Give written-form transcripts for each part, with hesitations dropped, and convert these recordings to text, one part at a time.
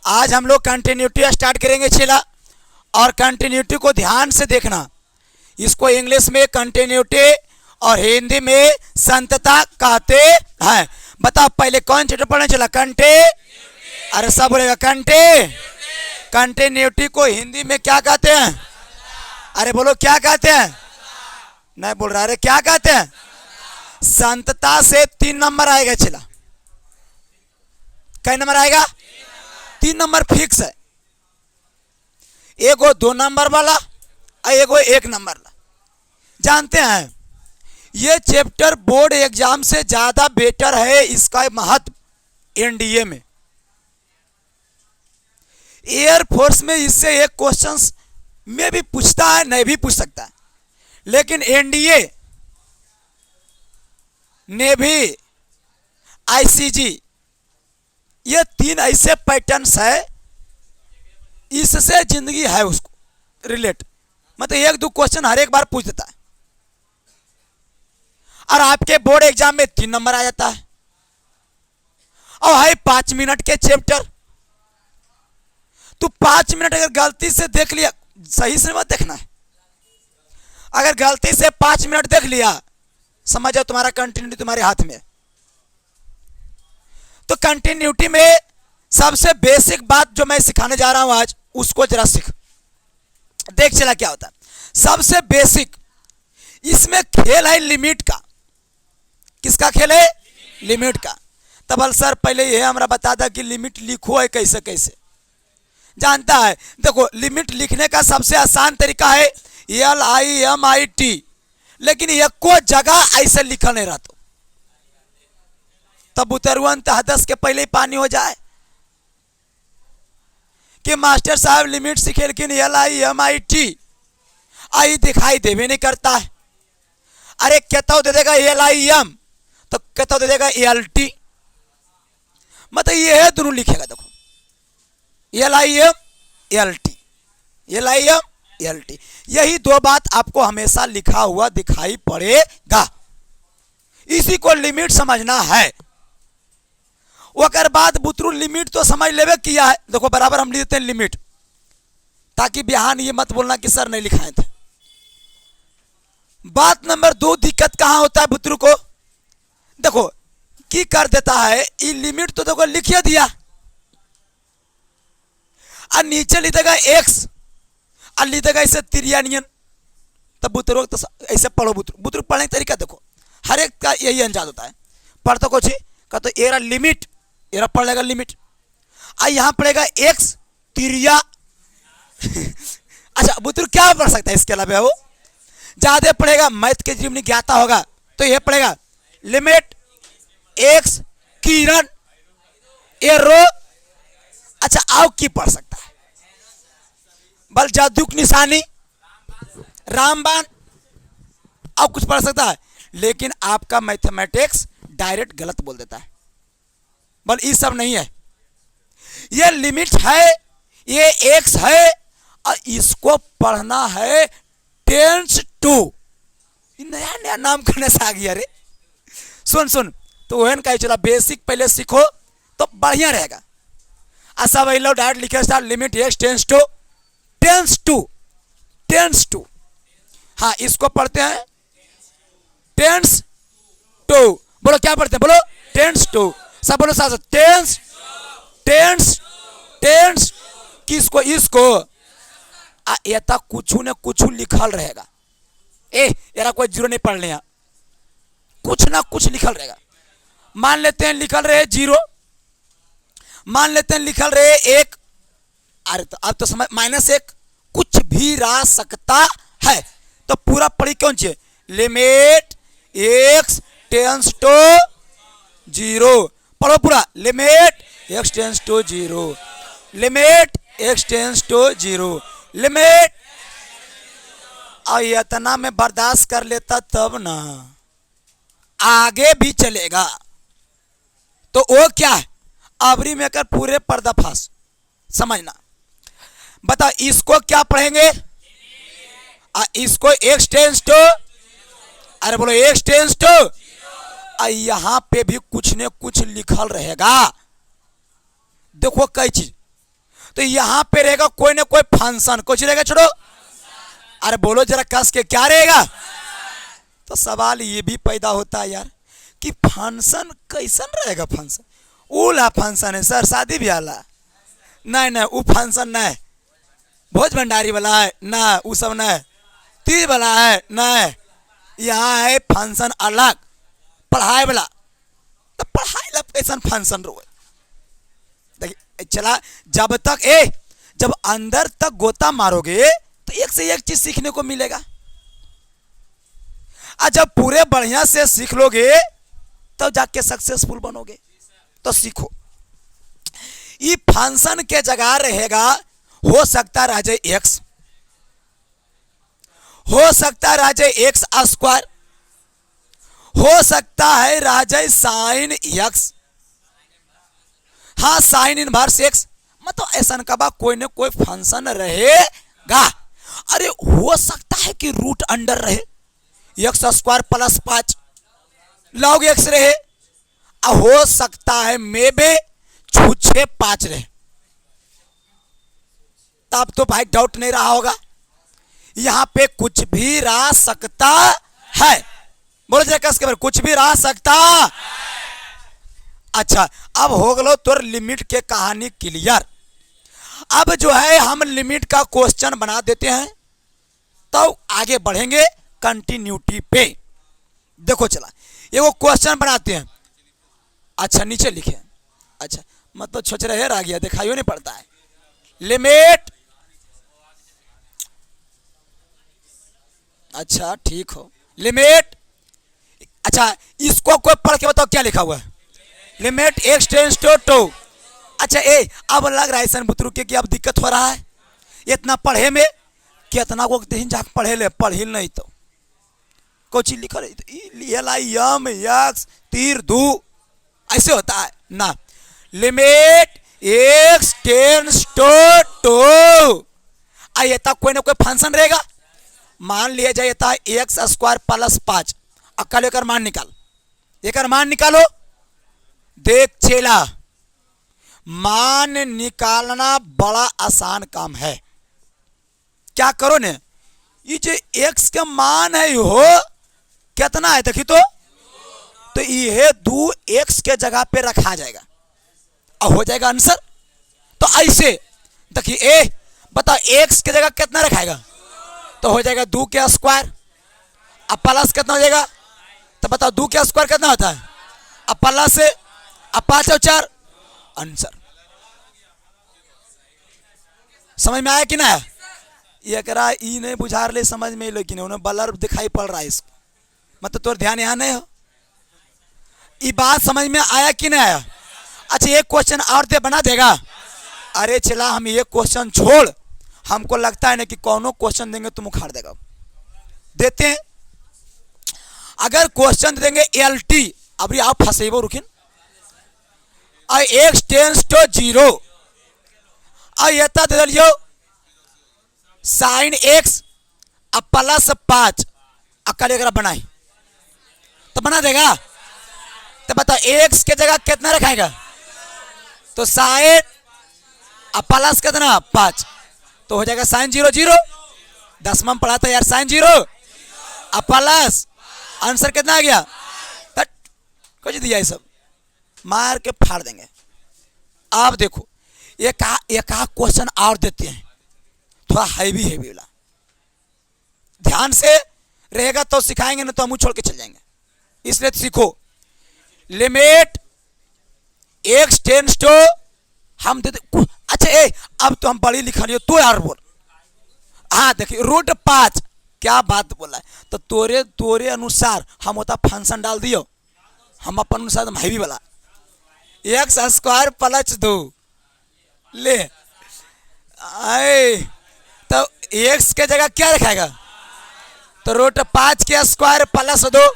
आज हम लोग कंटिन्यूटी स्टार्ट करेंगे चेला, और कंटिन्यूटी को ध्यान से देखना। इसको इंग्लिश में कंटिन्यूटी और हिंदी में संतता कहते हैं। बताओ पहले कौन चैप्टर पढ़ने चला? अरे सब बोलेगा कंटिन्यूटी को हिंदी में क्या कहते हैं? अरे बोलो क्या कहते हैं? नहीं बोल रहा। अरे क्या कहते हैं? संतता से 3 नंबर आएगा चला। कई नंबर आएगा? 3 नंबर फिक्स है। एगो 2 नंबर वाला और एगो 1 नंबर वाला। जानते हैं ये चैप्टर बोर्ड एग्जाम से ज्यादा बेटर है। इसका महत्व एनडीए में, एयरफोर्स में इससे एक क्वेश्चंस में भी पूछता है, नहीं भी पूछ सकता है। लेकिन एनडीए, नेवी, आईसीजी, ये 3 ऐसे पैटर्न्स है, इससे जिंदगी है उसको रिलेट। मतलब 1-2 क्वेश्चन हर एक बार पूछ देता है, और आपके बोर्ड एग्जाम में 3 नंबर आ जाता है। और है 5 मिनट के चैप्टर, तो 5 मिनट अगर गलती से देख लिया, सही से मत देखना है। अगर गलती से 5 मिनट देख लिया, समझ जाओ तुम्हारा कंटिन्यूटी तुम्हारे हाथ में। तो कंटिन्यूटी में सबसे बेसिक बात जो मैं सिखाने जा रहा हूं आज, उसको जरा सीख देख चला क्या होता है। सबसे बेसिक इसमें खेल है लिमिट का। किसका खेल है? लिमिट का। तब सर पहले यह हमरा बता था कि लिमिट लिखो है कैसे कैसे। जानता है? देखो लिमिट लिखने का सबसे आसान तरीका है LIMIT, लेकिन एको जगह ऐसे लिखा नहीं रहता। तब उतरवंत हदस के पहले ही पानी हो जाए कि मास्टर साहब लिमिट सीखे, लेकिन LIMIT आई दिखाई देवे नहीं करता है। अरे कहता दे देगा LIM, तो कहता दे देगा LT। मतलब ये है दोनों लिखेगा। देखो LIM LT, यही 2 बात आपको हमेशा लिखा हुआ दिखाई पड़ेगा। इसी को लिमिट समझना है। ओकर बाद बुतरू लिमिट तो समझ लेवे किया है। देखो बराबर हम लिखते हैं लिमिट, ताकि बिहान ये मत बोलना कि सर नहीं लिखाए थे। बात नंबर 2, दिक्कत कहां होता है बुतरू को? देखो की कर देता है, ये लिमिट तो देखो लिखिए दिया, और नीचे लिख देगा x, और लिख देगा ऐसे तिरियानियन। तब बुतरू तो ऐसे पढ़ो। बुतरू पढ़ने का तरीका देखो, हर एक का यही अंदाज होता है। पढ़ता कुछ का तो एरा लिमिट, एरा पढ़ लेगा लिमिट, और यहां पढ़ेगा x तिरिया। अच्छा बुतरू क्या पढ़ सकता है इसके अलावा? वो ज्यादा पढ़ेगा, मैथ के जीवन ज्ञाता होगा तो यह पढ़ेगा लिमिट x किरण एरो। अच्छा आओ की पढ़ सकता है? बल जादुक निशानी, रामबाण, और कुछ पढ़ सकता है। लेकिन आपका मैथमेटिक्स डायरेक्ट गलत बोल देता है। बल ये सब नहीं है, ये लिमिट है, ये x है, और इसको पढ़ना है 10⁻²। नया नया नाम करने से आ गया। अरे सुन तो वहन का चला बेसिक पहले सीखो तो बढ़िया रहेगा। ऐसा वही लो डायरेक्ट लिखे star limit x tends to. हाँ इसको पढ़ते हैं टेंस टू। बोलो क्या पढ़ते हैं? बोलो टेंस टू। सब बोलो साथ टेंस किसको? इसको एता कुछ न कुछ लिखल रहेगा। यारा कोई जीरो नहीं पढ़ लिया, कुछ ना कुछ लिखल रहेगा। मान लेते हैं लिखल रहे 0, मान लेते हैं लिखल रहे 1। अरे तो अब तो समझ -1, कुछ भी रह सकता है। तो पूरा पढ़ी कौन चाहिए? Limit x tends to 0। पढ़ो पूरा, limit x tends to 0, limit x tends to 0, limit. और इतना में बर्दाश्त कर लेता तब ना आगे भी चलेगा। तो वो क्या है? अबरी में कर पूरे पर्दाफाश समझना। बता इसको क्या पढ़ेंगे? इसको x टेंस टू, अरे बोलो x टेंस टू, यहां पे भी कुछ न कुछ लिखल रहेगा। देखो कई चीज तो यहां पे रहेगा कोई ना कोई फंक्शन, कुछ रहेगा छोड़ो, अरे बोलो जरा कस के, क्या रहेगा? तो सवाल ये भी पैदा होता है यार कि फंक्शन कैसन रहेगा? फंक्शन उला फंक्शन है सर, शादी ब्याह वाला नहीं नहीं, वो फंक्शन नहीं, भोज भंडारी वाला है ना, वो सब नहीं, तीज वाला है नहीं, यहाँ है फंक्शन अलग, पढ़ाई वाला। तो पढ़ाई ला कैसन फंक्शन रो? देखिए चला, जब अंदर तक गोता मारोगे तो एक से एक चीज सीखने को मिलेगा, और जब पूरे बढ़िया से सीख लोगे तब तो जाके सक्सेसफुल बनोगे। तो सीखो, ये फंक्शन के जगह रहेगा, हो सकता राजे एक्स, हो सकता राजे एक्स स्क्वायर, हो सकता है राजे साइन एक्स, हाँ साइन इनवर्स एक्स, मतलब ऐसा कबा कोई ना कोई फंक्शन रहेगा। अरे हो सकता है कि रूट अंडर रहे, x square plus 5 log x रहे, हो सकता है मेबे छूछे 5 रहे। तब तो भाई डाउट नहीं रहा होगा, यहां पे कुछ भी रह सकता है, बोलो जरा कस के बारे, कुछ भी रह सकता। अच्छा अब हो गलो तोर लिमिट के कहानी क्लियर। अब जो है हम लिमिट का क्वेश्चन बना देते हैं तो आगे बढ़ेंगे कंटिन्यूटी पे। देखो चला ये वो क्वेश्चन बनाते हैं, अच्छा नीचे लिखे, अच्छा मतलब छोच रहे आ गया, दिखाइयो नहीं पड़ता है। लिमिट, अच्छा ठीक हो, लिमिट, अच्छा इसको कोई पढ़ के बताओ क्या लिखा हुआ है? Limit x tends to 2। अच्छा अब लग रहा है सन बुतरू के कि अब दिक्कत हो रहा है इतना पढ़े में, कितना को जाके पढ़े ले, पढ़ी नहीं तो कुछ लिखा यम यक्स तीर दू ऐसे होता है ना। लिमिट एक्स टेंस टू 2, ये तक कोई ना कोई फंक्शन रहेगा, मान लिया जाए था एक्स स्क्वायर प्लस 5, अक्ल एक मान निकाल, एक मान निकालो। देख चेला, मान निकालना बड़ा आसान काम है, क्या करो ने, ये जो एक्स का मान है हो कितना है देखी तो ये 2 एक्स के जगह पे रखा जाएगा और हो जाएगा आंसर। तो ऐसे देखिए बताओ एक्स के जगह कितना रखाएगा, तो हो जाएगा 2 के स्क्वायर, अब प्लस कितना हो जाएगा, तो बताओ 2 के स्क्वायर कितना होता है, अब प्लस से अब 5 और 4 आंसर। समझ में आया कि ना? ये करा ई नहीं बुझा रहे समझ में, लेकिन उन्हें बलर दिखाई पड़ रहा है इसको, मतलब तो ध्यान यहाँ नहीं हो, ये बात समझ में आया कि नहीं आया? अच्छा एक क्वेश्चन और दे बना देगा? अरे चला हम ये क्वेश्चन छोड़, हमको लगता है ना कि कौनो क्वेश्चन देंगे तुम उखाड़ देगा, देते हैं। अगर क्वेश्चन देंगे LT, अब आप फंसेबो रुकिन, एक्स टेंस टू 0, ये दे दियो साइन एक्स अब प्लस 5, अकल एक बनाई तो बना देगा। तो बताओ एक्स के जगह कितना रखाएगा, तो साइन अब प्लस कितना 5, तो हो जाएगा साइन 0 0, 10वां पढ़ा था यार, साइन 0 अब प्लस, आंसर कितना आ गया, कुछ दिया ये सब मार के फाड़ देंगे। आप देखो ये कहा क्वेश्चन और देते हैं, थोड़ा हैवी वाला, ध्यान से रहेगा तो सिखाएंगे ना तो हम छोड़ के चल जाएंगे, इसलिए सीखो। लिमिट एक्स टेंस टू, हम दे अच्छा अब तो हम पढ़ी लिखा नहीं हो, तू यार बोल, हाँ देखिए रूट 5, क्या बात बोला है, तो तोरे अनुसार हम होता फंक्शन डाल दियो, हम अपन अनुसार हैवी वाला एक्स स्क्वायर प्लस 2 ले आए, तो एक्स के जगह क्या रखेगा, तो रूट 5 के स्क्वायर प्लस 2,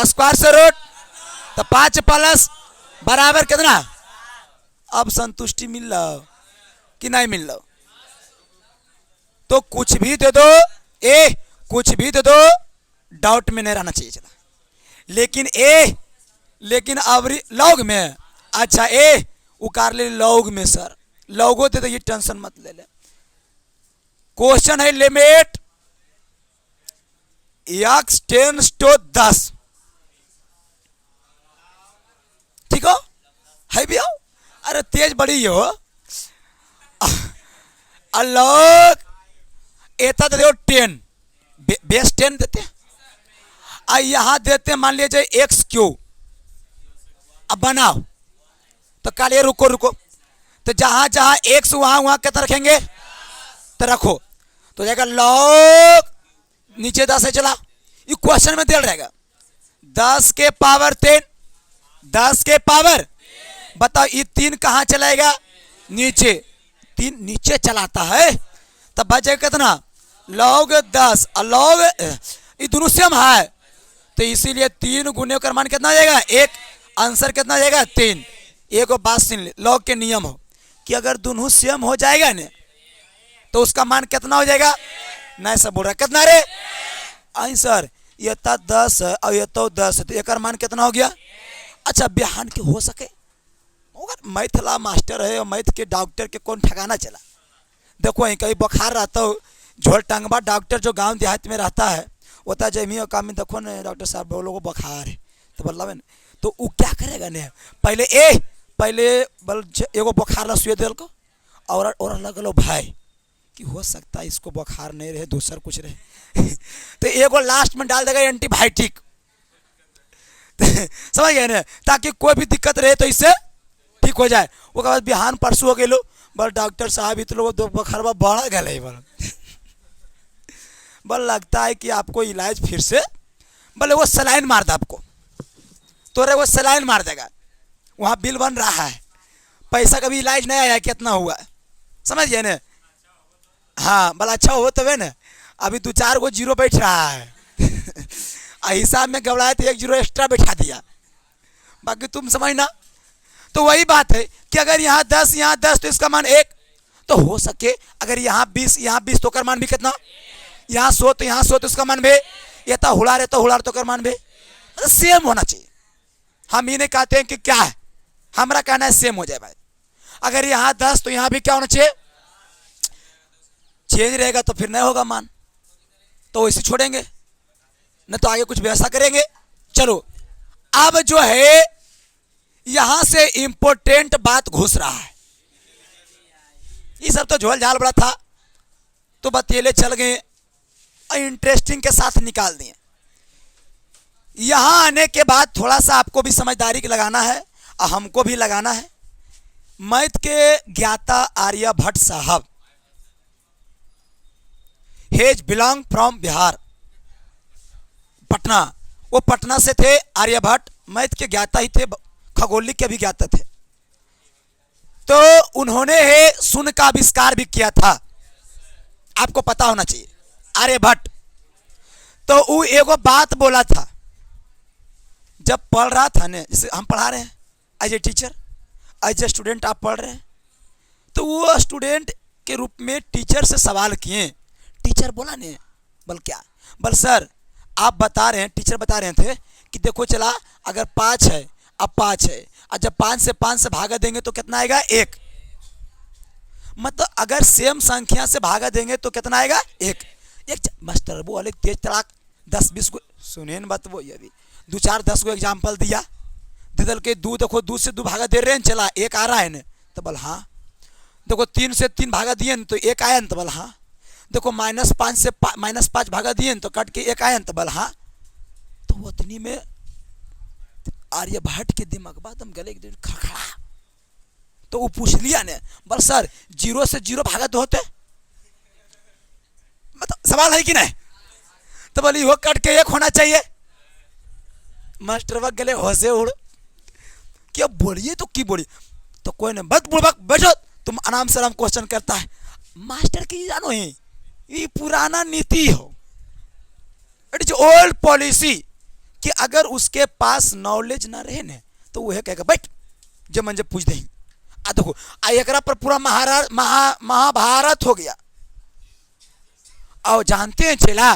स्क्वायर से रूट, तो 5 प्लस बराबर कितना। अब संतुष्टि मिल रहा कि नहीं मिल रहा, तो कुछ भी दे दो, कुछ भी दे दो, डाउट में नहीं रहना चाहिए चला, लेकिन अब लॉग में, अच्छा उकार ले लॉग में सर, लोगो दे ये टेंशन मत ले ले। क्वेश्चन है लिमिट x टेंस टू 10, ठीक हो है भैया? अरे तेज बड़ी हो। लोग एता देते हो 10, बेस 10 देते हैं। यहां देते हैं मान लीजिए एक्स क्यू। अब बनाओ तो काले रुको रुको, तो जहां जहां एक्स वहां वहां कितना रखेंगे तो रखो, तो जाएगा लॉग नीचे 10 है। चला ये क्वेश्चन में दे रहेगा 10 के पावर 10, 10 के पावर बताओ ये 3 कहां चलाएगा? नीचे। 3 नीचे चलाता है तब बचेगा कितना? लॉग 10 और लॉग ये दोनों सेम है, तो इसीलिए 3 गुने का मान कितना जाएगा? 1। आंसर कितना जाएगा? 3। एक बात सुन ले, लॉग के नियम हो कि अगर दोनों सेम हो जाएगा ना तो उसका मान कितना हो जाएगा? नहीं सब बोल रहा कितना रे? आंसर ये था 10 और ये तो 10, तो एक मान कितना हो गया? अच्छा बिहान के हो सके मगर मैथ ला मास्टर है और मैथ के डॉक्टर के कौन ठिकाना चला। देखो यहीं कहीं बुखार रहता हो, झोल टंगबा डॉक्टर जो गांव देहात में रहता है होता जमी और काम में, देखो ना डॉक्टर साहब बोलो को बुखार है तो बोला तो वो क्या करेगा ने? पहले बल एगो बुखार ला सुई दिल को और लगलो भाई कि हो सकता है इसको बुखार नहीं रहे दूसर कुछ रहे तो एगो लास्ट में डाल देगा एंटीबायोटिक समझ गए ना, ताकि कोई भी दिक्कत रहे तो इससे ठीक हो जाए। वो बाद बिहान परसों हो गए लो बल डॉक्टर साहब इत लोग बुखार बढ़ा गए बल लगता है कि आपको इलाज फिर से बोले वो सलाइन मार दे आपको, तो रे वो सलाइन मार देगा। वहाँ बिल बन रहा है, पैसा का भी इलाज नहीं आया कितना हुआ समझ गए ना। हाँ बल अच्छा हो तबे ना, अभी 2-4 गो जीरो बैठ रहा है हिसाब में गबड़ाए तो 1 जीरो एक्स्ट्रा बैठा दिया, बाकी तुम समझना। तो वही बात है कि अगर यहाँ 10 यहाँ 10 तो इसका मान 1, तो हो सके अगर यहाँ 20 यहाँ 20 तो कर मान भी कितना? यहाँ 100 तो यहाँ 100 तो इसका मान भी ये तो हुड़ार है तो हुड़ार तो कर मान भी सेम होना चाहिए। हम ये नहीं कहते हैं कि क्या है, हमारा कहना है सेम हो जाए भाई। अगर यहाँ 10 तो यहाँ भी क्या होना चाहिए? चेंज रहेगा तो फिर नहीं होगा मान, तो वैसे छोड़ेंगे न तो आगे कुछ व्यवस्था करेंगे। चलो अब जो है यहां से इंपोर्टेंट बात घुस रहा है। ये सब तो झोल झाल बड़ा था तो बतेले चल गए और इंटरेस्टिंग के साथ निकाल दिए। यहां आने के बाद थोड़ा सा आपको भी समझदारी लगाना है और हमको भी लगाना है। मैथ के ज्ञाता आर्यभट्ट साहब hedge belong from Bihar, Patna. वो पटना से थे आर्यभट्ट, मैथ के ज्ञाता ही थे, खगोलिक के भी ज्ञाता थे। तो उन्होंने शून्य का आविष्कार भी किया था, आपको पता होना चाहिए आर्यभट्ट। तो वो एगो बात बोला था जब पढ़ रहा था ने, जैसे हम पढ़ा रहे हैं as a teacher, as a student आप पढ़ रहे हैं, तो वो स्टूडेंट के रूप में टीचर से सवाल किए। टीचर बोला ने बल क्या? बल सर आप बता रहे हैं, टीचर बता रहे थे कि देखो चला अगर 5 है अब 5 है और जब 5 से भागा देंगे तो कितना आएगा? 1। मतलब अगर सेम संख्या से भागा देंगे तो कितना आएगा? 1। मास्टर वो अलग तेज तड़ाक 10-20 को सुने न बात, वो ये भी 2-4-10 को एग्जाम्पल दिया दिदल के 2 देखो 2 से 2 भागा दे रहे हैं, चला 1 आ रहा है न, तो बोल हाँ। देखो 3 से 3 भागा दिए न तो 1 आया न, तो बोल हाँ। देखो -5 से -5 भागा दिए तो कट के 1 आया तो बोल हाँ। तो उतनी में आर्यभट्ट के दिमाग बात हम गले खड़खड़ा, तो वो पूछ लिया ने बोल सर 0 से 0 भागा तो होते, मतलब सवाल है कि नहीं? तो बोली वो कट के 1 होना चाहिए। मास्टर वक्त गले होसे उड़ क्या बोलिए तो की बोली, तो कोई ने बत बुड़बक बैठो तुम आराम से आराम क्वेश्चन करता है। मास्टर की जानो ही ये पुराना नीति हो, इट इज ओल्ड पॉलिसी कि अगर उसके पास नॉलेज ना रहे ने तो वह कहेगा बैठ जब मन जब पूछ दे। आ देखो एक पर पूरा महाभारत हो गया। और जानते हैं चला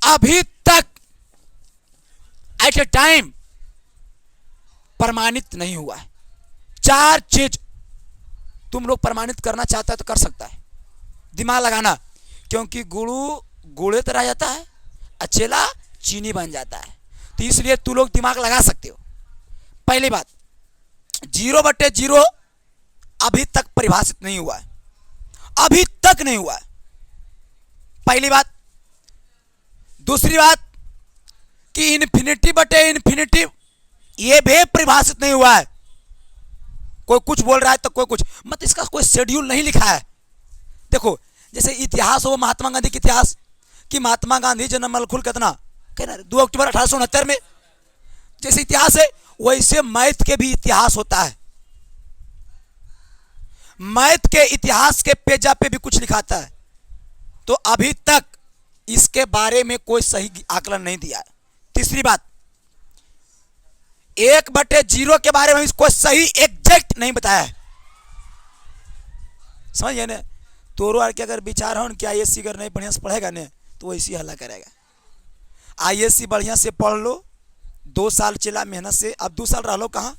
अभी तक एट ए टाइम प्रमाणित नहीं हुआ है 4 चीज। तुम लोग प्रमाणित करना चाहता है तो कर सकता है, दिमाग लगाना, क्योंकि गुरु गुड़े तरह जाता है, अचेला चीनी बन जाता है, तो इसलिए तू लोग दिमाग लगा सकते हो। पहली बात, 0/0 अभी तक परिभाषित नहीं हुआ है, अभी तक नहीं हुआ है, पहली बात। दूसरी बात कि इन्फिनिटी ये भी परिभाषित नहीं हुआ है। कोई कुछ बोल रहा है तो कोई कुछ, मत इसका कोई शेड्यूल नहीं लिखा है। देखो जैसे इतिहास हो महात्मा गांधी का इतिहास, कि महात्मा गांधी जन्म मलखुल कितना कहना 2 अक्टूबर 1869 में, जैसे इतिहास है वैसे मैथ के भी इतिहास होता है। मैथ के इतिहास के पेजा पे भी कुछ लिखाता है, तो अभी तक इसके बारे में कोई सही आकलन नहीं दिया है। तीसरी बात, 1/0 के बारे में कोई सही एग्जैक्ट नहीं बताया है, समझिए ना। तोरो आर के अगर विचार हो कि ISC अगर नहीं बढ़िया से पढ़ेगा ने तो वैसे ही हल्ला करेगा। ISC बढ़िया से पढ़ लो, 2 साल चला मेहनत से, अब 2 साल रह लो कहाँ,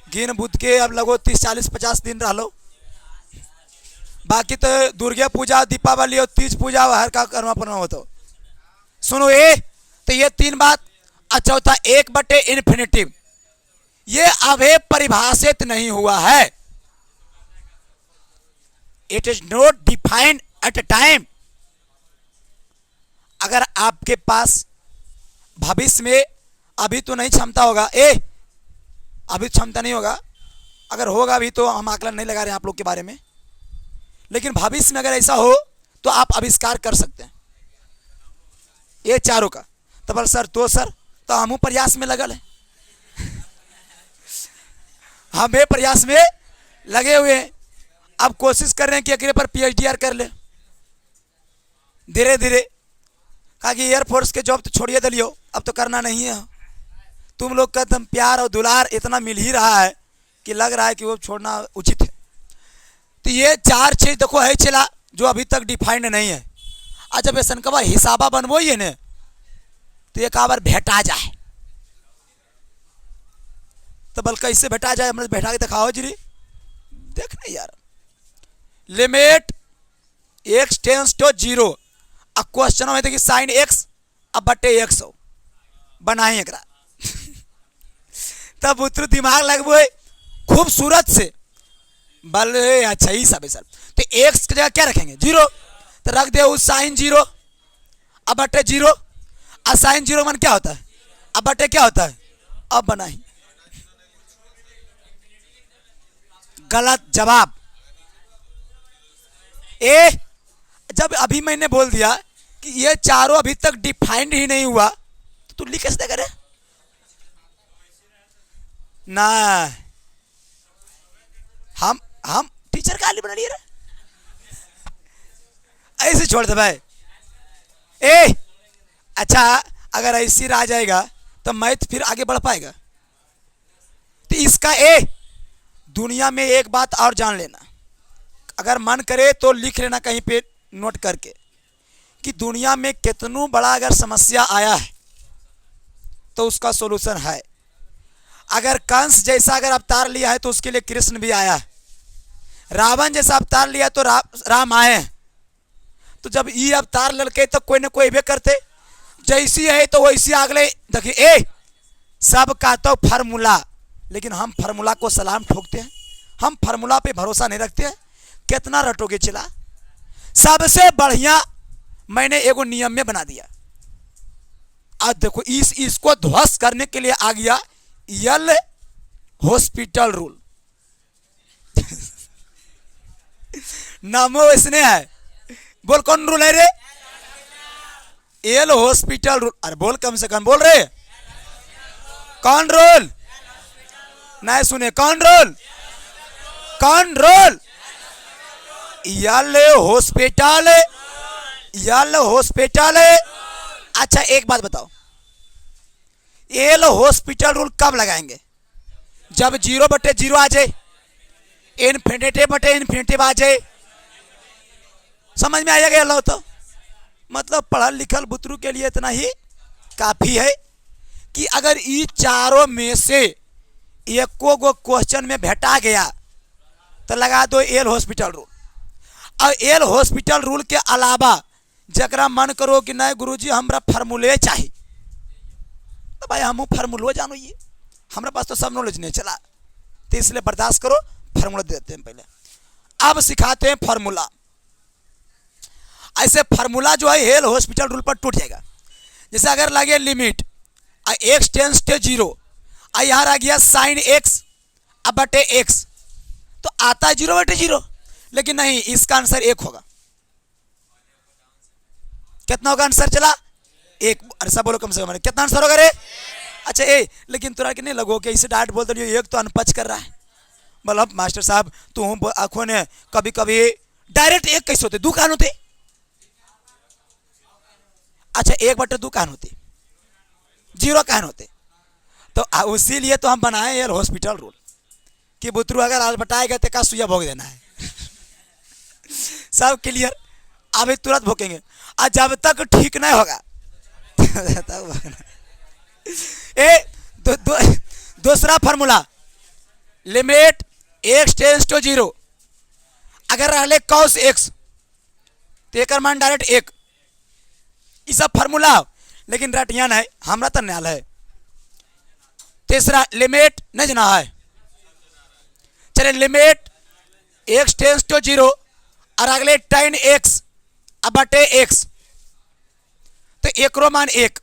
गिन बुद्ध के अब लगो 30 40 50 दिन रह लो, बाकी तो दुर्गा पूजा दीपावली और तीज पूजा हर का कर्मा परमा हो। तो सुनो तो ये 3 बात। और चौथा 1/∞, ये अभी परिभाषित नहीं हुआ है, it is not defined at a time. अगर आपके पास भविष्य में, अभी तो नहीं क्षमता होगा, अभी क्षमता नहीं होगा, अगर होगा अभी तो हम आकलन नहीं लगा रहे हैं आप लोग के बारे में, लेकिन भविष्य में अगर ऐसा हो तो आप आविष्कार कर सकते हैं ये चारों का। तो बोल सर तो हम प्रयास में लगल है, हम प्रयास में लगे हुए हैं। अब कोशिश कर रहे हैं कि अगले पर PhD कर ले धीरे धीरे, कहा कि एयरफोर्स के जॉब तो छोड़िए दलियो, अब तो करना नहीं है। तुम लोग का एकदम प्यार और दुलार इतना मिल ही रहा है कि लग रहा है कि वो छोड़ना उचित है। तो ये 4 चीज देखो है चला जो अभी तक डिफाइंड नहीं है। आज जब ऐसा कब हिसाबा बनबो ही ने तो एक बार भेटा जाए, तो बल कैसे भेटा जाए, मतलब बैठा के दिखाओ जी, देखना यार। लिमिट x टेंस टू 0, अब क्वेश्चन में कि साइन x अब बटे x हो बनाए एकरा तब उतर दिमाग लगबो खूबसूरत से, बल अच्छा ही सब है सर। तो x की जगह क्या रखेंगे 0, तो रख दे उस साइन 0 अब बटे 0, और साइन 0 मन क्या होता है अब बटे क्या होता है, अब बनाई गलत जवाब। जब अभी मैंने बोल दिया कि ये चारों अभी तक डिफाइंड ही नहीं हुआ तो तू लिख कैसे करे ना, हम टीचर का बना लिए ऐसे छोड़ दे भाई। अच्छा अगर ऐसी आ जाएगा तो मैथ फिर आगे बढ़ पाएगा। तो इसका दुनिया में एक बात और जान लेना, अगर मन करे तो लिख लेना कहीं पे नोट करके, कि दुनिया में कितनों बड़ा अगर समस्या आया है तो उसका सॉल्यूशन है। अगर कंस जैसा अगर अवतार लिया है तो उसके लिए कृष्ण भी आया है, रावण जैसा अवतार लिया तो राम आए हैं। तो जब ये अवतार लड़के तो कोई ना कोई भी करते, जैसी है तो वैसी अगले देखिए सब का तो फार्मूला, लेकिन हम फार्मूला को सलाम ठोकते हैं, हम फार्मूला पे भरोसा नहीं रखते हैं। कितना रटोगे चिला, सबसे बढ़िया मैंने एगो नियम में बना दिया। आज देखो इसको ध्वस्त करने के लिए आ गया यल हॉस्पिटल रूल नामो इसने है, बोल कौन रूल है रे, यल हॉस्पिटल रूल। अरे बोल कम से कम बोल रहे, कौन रूल नहीं सुने, कौन रूल, कौन रूल, यल हॉस्पिटल, यल हॉस्पिटल। अच्छा एक बात बताओ, यल हॉस्पिटल रूल कब लगाएंगे, जब 0/0 आ जाए, इन्फिनिटी/इन्फिनिटी आ जाए। समझ में आया गया लो, तो मतलब पढ़ल लिखल बुतरू के लिए इतना ही काफी है कि अगर ये चारों में से एको गो क्वेश्चन में भेटा गया तो लगा दो एल हॉस्पिटल रूल। और एल हॉस्पिटल रूल के अलावा जरा मन करो कि नहीं गुरुजी हमरा फार्मूले चाहिए, तो भाई हम फार्मूलो जानो, ये हमारे पास तो सब नॉलेज नहीं चला, तो इसलिए बर्दाश्त करो, फार्मूला देते हैं पहले। अब सिखाते हैं फार्मूला। ऐसे फार्मूला जो है एल हॉस्पिटल रूल पर टूट जाएगा। जैसे अगर लगे लिमिट x टेंस टू 0, यहाँ आ गया साइन x अब बटे x, तो आता है 0/0, लेकिन नहीं, इसका आंसर 1 होगा। कितना होगा आंसर चला 1। अरे सब बोलो कम से कम, कितना आंसर होगा रे? अच्छा लेकिन तुरा कि नहीं लगो कि इसे डांट बोल दो, एक तो अनपच कर रहा है। मतलब मास्टर साहब तू आंखों ने कभी कभी डायरेक्ट 1 कैसे होते, 2 कान होते? अच्छा 1/2 कान होते, 0 कान होते। तो उसीलिए तो हम बनाए यार हॉस्पिटल रूल कि बुतरू अगर आज बटाएगा तो का सुइया भोग देना है। सब क्लियर? अभी तुरंत भोगेंगे, और जब तक ठीक नहीं होगा तब दूसरा formula, limit x tends to 0, अगर रहले cos x तो एक मान डायरेक्ट 1। ये सब फार्मूला, लेकिन रटियान है हमरा तो न्याल है। तीसरा लिमिट नहीं जना है, चले लिमिट x टेंस टू 0 और अगले tan x अब बटे x, तो एक रो मान 1।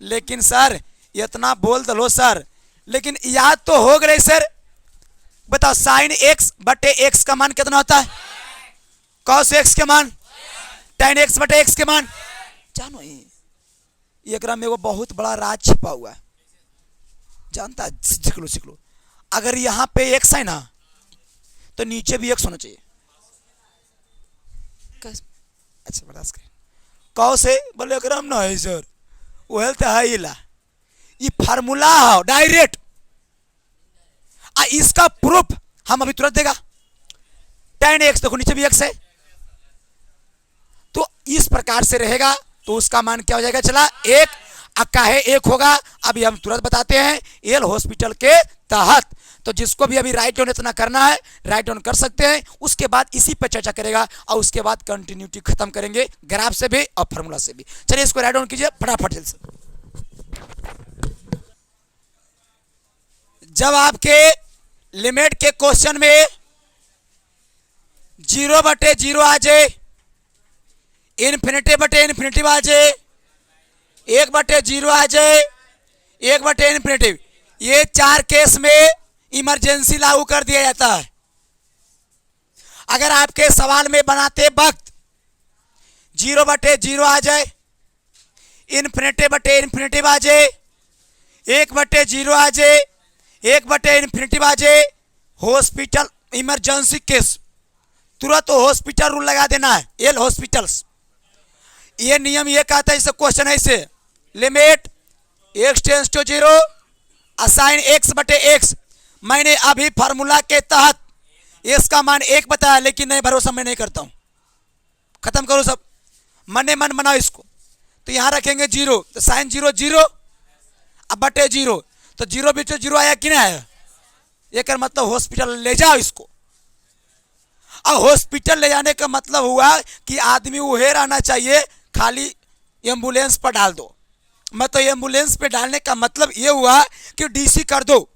लेकिन सर इतना बोल दलो सर, लेकिन याद तो हो गए सर। बताओ साइन x बटे x का मान कितना होता है? cos x के मान, tan x बटे x के मान जानो। एक में वो बहुत बड़ा राज छिपा हुआ है, जानता है? सीख लो। अगर यहाँ पे x है ना तो नीचे भी x होना चाहिए। अच्छा बर्दाश्त करें। कौ से बोले अगर हम ना है सर वो हेल्थ है ला, ये फार्मूला है डायरेक्ट, इसका प्रूफ हम अभी तुरंत देगा। tan x देखो नीचे भी x है, तो इस प्रकार से रहेगा, तो उसका मान क्या हो जाएगा चला 1। काहे 1 होगा अभी हम तुरंत बताते हैं एल हॉस्पिटल के तहत। तो जिसको भी अभी राइट ऑन इतना करना है राइट ऑन कर सकते हैं, उसके बाद इसी पर चर्चा करेगा और उसके बाद कंटिन्यूटी खत्म करेंगे ग्राफ से भी और फार्मूला से भी। चलिए इसको राइट ऑन कीजिए फटाफट जल्द से। जब आपके लिमिट के क्वेश्चन में 0/0 आ जाए, इन्फिनिटी आ जाए, 1/0 आ जाए, 1/, ये 4 केस में इमरजेंसी लागू कर दिया जाता है। अगर आपके सवाल में बनाते वक्त 0/0 आ जाए, इन्फिनिटी आ जाए, 1/0 आ जाए, 1/, आ जाए, हॉस्पिटल इमरजेंसी केस, तुरंत हॉस्पिटल रूल लगा देना है, एल हॉस्पिटल्स। ये नियम ये कहता है, इसे क्वेश्चन है इसे, limit x tends to 0 sine x/x। मैंने अभी फार्मूला के तहत इसका मान 1 बताया, लेकिन नहीं भरोसा मैं नहीं करता हूं। खत्म करो सब, मन मन बनाओ इसको। तो यहां रखेंगे 0, तो साइन 0 0 अब बटे 0, तो 0 बीच 0 आया कि नहीं आया? एक मतलब हॉस्पिटल ले जाओ इसको। और हॉस्पिटल ले जाने का मतलब हुआ कि आदमी वहे रहना चाहिए, खाली एम्बुलेंस पर डाल दो। मैं तो एम्बुलेंस पे डालने का मतलब ये हुआ कि डीसी कर दो,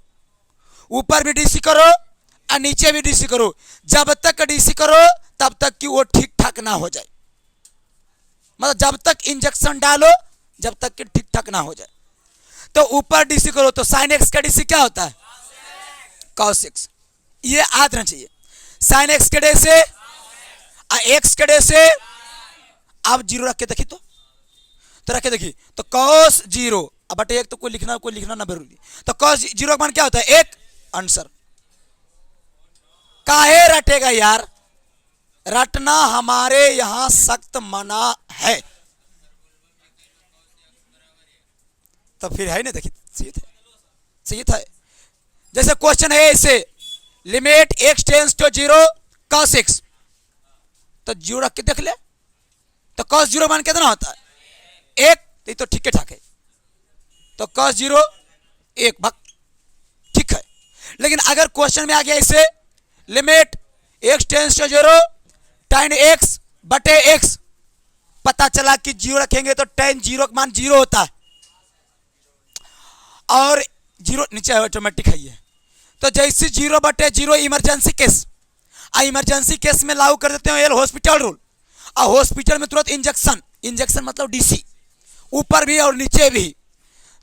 ऊपर भी डीसी करो और नीचे भी डीसी करो। जब तक डीसी करो तब तक कि वो ठीक ठाक ना हो जाए, मतलब जब तक इंजेक्शन डालो जब तक कि ठीक ठाक ना हो जाए। तो ऊपर डीसी करो तो साइन एक्स का डीसी क्या होता है? cos x। ये याद रहना चाहिए, साइन एक्स के डे से एक्स के डे से। अब 0 रख के देखिए, तो रखे देखिए, तो cos 0 अब बटे 1, तो कोई लिखना ना जरूरी। तो cos 0 का मान क्या होता है? 1। आंसर काहे रटेगा यार, रटना हमारे यहां सख्त मना है। तो फिर है ना, देखिए सही था। जैसे क्वेश्चन है इसे, limit x tends to 0 cos x, तो 0 रख के देख ले, तो cos 0 मान कितना होता है? 1। तो ठीक है ठाक है, तो cos 0 1 भाग ठीक है। लेकिन अगर क्वेश्चन में आ गया इसे limit x tends to 0 tan x बटे x, पता चला कि 0 रखेंगे तो tan 0 का मान 0 होता है और 0 नीचे ऑटोमेटिक है ये। तो जैसे 0 बटे 0 इमरजेंसी केस, इमरजेंसी केस में लागू कर देते हैं एल हॉस्पिटल रूल, और हॉस्पिटल में तुरंत इंजेक्शन, इंजेक्शन मतलब डीसी, ऊपर भी और नीचे भी।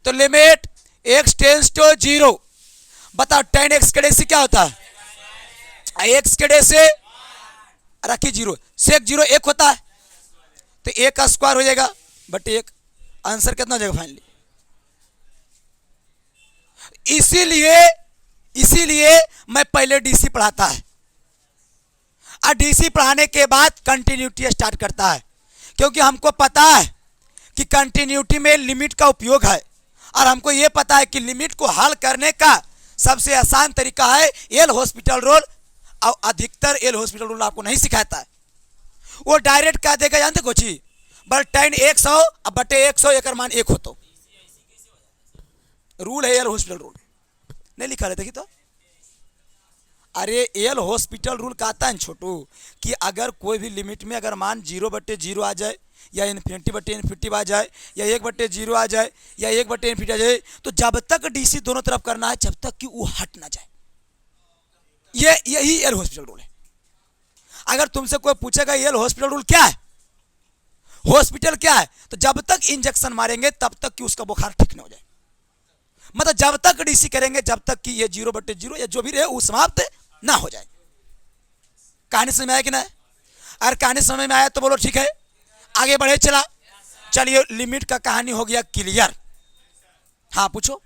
तो लिमिट x टेंस टू 0, बताओ tan x के डे से क्या होता है, x के डे से रखी 0 सेक 0 1 होता है, तो 1 का स्क्वायर हो जाएगा बटे 1, आंसर कितना हो जाएगा फाइनली। इसीलिए मैं पहले डीसी पढ़ाता है और डीसी पढ़ाने के बाद कंटिन्यूटी स्टार्ट करता है, क्योंकि हमको पता है कि कंटिन्यूटी में लिमिट का उपयोग है और हमको ये पता है कि लिमिट को हल करने का सबसे आसान तरीका है एल हॉस्पिटल रूल, और अधिकतर एल हॉस्पिटल रूल आपको नहीं सिखाता है, वो डायरेक्ट कह देगा जानते कुछ ही बट tan 100 अब बटे 100 एक मान 1 हो, तो रूल है एल हॉस्पिटल रूल, नहीं लिखा रहता कि तो अरे एल हॉस्पिटल रूल कहता है छोटू कि अगर कोई भी लिमिट में अगर मान 0 बटे 0 आ जाए या इन्फिनिटी बटे इन्फिनिटी आ जाए या 1 बटे 0 आ जाए या 1 बटे इन्फिनिटी आ जाए, तो जब तक डीसी दोनों तरफ करना है जब तक कि वो हट ना जाए, यही एल हॉस्पिटल रूल है। अगर तुमसे कोई पूछेगा एल हॉस्पिटल रूल क्या है, हॉस्पिटल क्या है, तो जब तक इंजेक्शन मारेंगे तब तक कि उसका बुखार ठीक ना हो जाए, मतलब जब तक डीसी करेंगे जब तक कि ये 0 बटे 0 या जो भी रहे वो समाप्त ना हो जाए। कहानी समझ में आया कि ना? अगर कहानी समझ में आया तो बोलो ठीक है, आगे बढ़े चला। चलिए लिमिट का कहानी हो गया क्लियर। हाँ पूछो।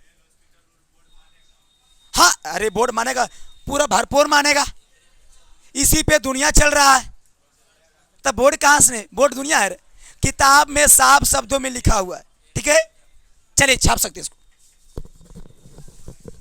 हाँ अरे बोर्ड मानेगा, पूरा भरपूर मानेगा, इसी पे दुनिया चल रहा है, तब बोर्ड कहां से, बोर्ड दुनिया है, किताब में साफ शब्दों में लिखा हुआ है, ठीक है। चलिए छाप सकते हैं इसको।